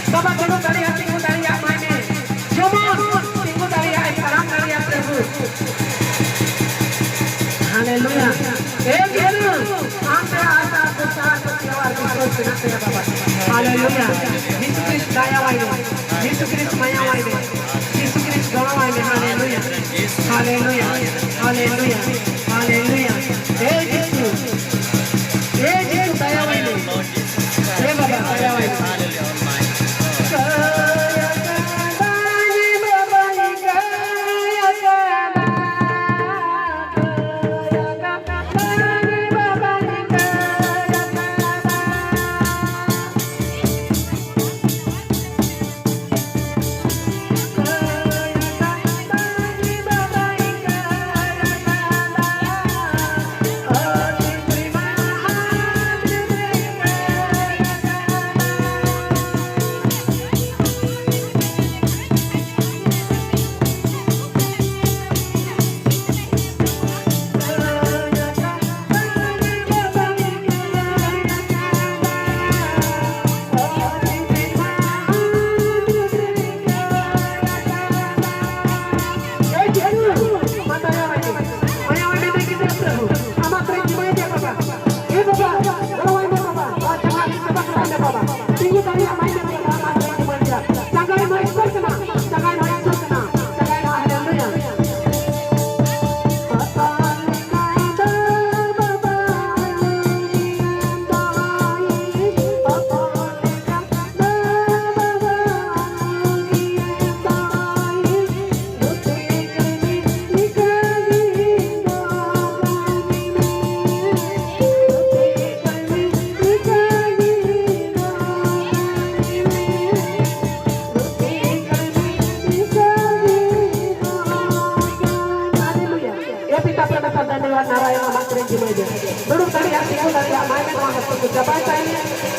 Bapak tinggal dari mana? Jomos tinggal dari salam dari Prabhu. Haleluya. Gitu. Anda asa besar berjawab di Bapak. Haleluya. Yesus Kristus daya wae. Yesus Kristus maya wae. Yesus Kristus doa wae. Haleluya. Haleluya. Haleluya. Haleluya. Gitu. Gitu daya wae. Bapak daya wae. Duduk dari hatiku dari mainan Bapak suku jabatan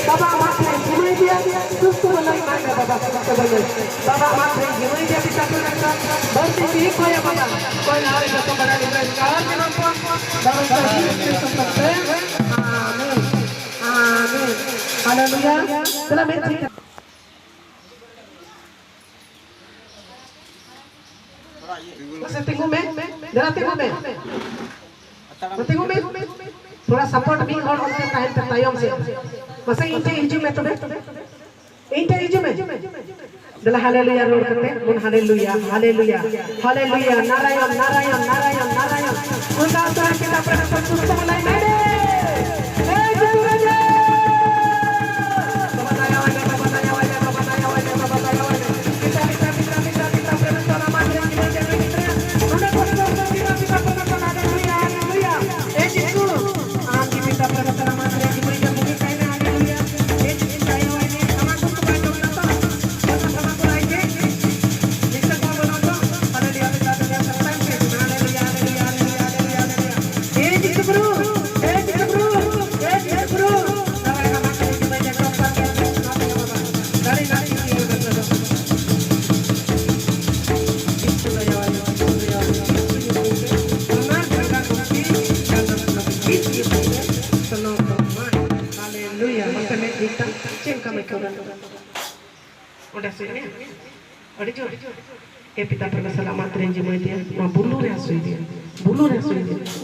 Bapak Matri gimana dia susu menaik mainan Bapak sebenarnya Bapak Matri gimana dia bisa menangkan bertinggi kaya Bapak kaya hari itu pada diberi kawan kenapa dalam terhenti seperti amin amin haleluya telah menceritakan masih tunggu men jangan tunggu men Tengok me, थोड़ा support भी और उनके time पे तायम से, मसे इंटे हिजू में तो बे, इंटे हिजू में, दला हालेलुया रोड करते, मुन hallelujah, hallelujah, hallelujah, Narayan, Narayan, Narayan, Narayan, उनका उतार के ना प्रभु को सुस्त मलाई मैंने, udah sini, ada juga. Kita bersalamat dengan jemaat dia, ma bulu rasui dia.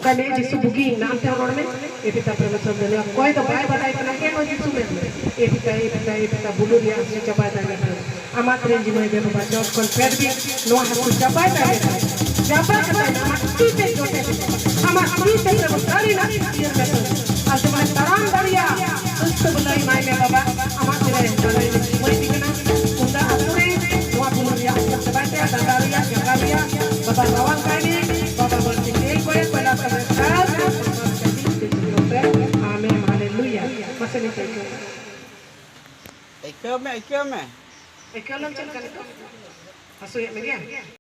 Kan ini jisu bugi, nanti orang ini, kita bersalamat dengan koi to baik badai kena kan jisu men. Kita bulu dia si capai tanya. Amat dengan jemaat dia membaca kon pergi, nuah aku capai tanya. Capai tanya, amat kita jote. Amat kita berbesari nanti dia betul. Asal tarang daria, terus belai main baba, amat tidak belai jemaat dia kena. Bapak lawan kami, Bapak bertinggi koyak pada peserta. Amin, haleluya. Masih nih Ikem. Ikem lancar kan itu. Masuk ya media.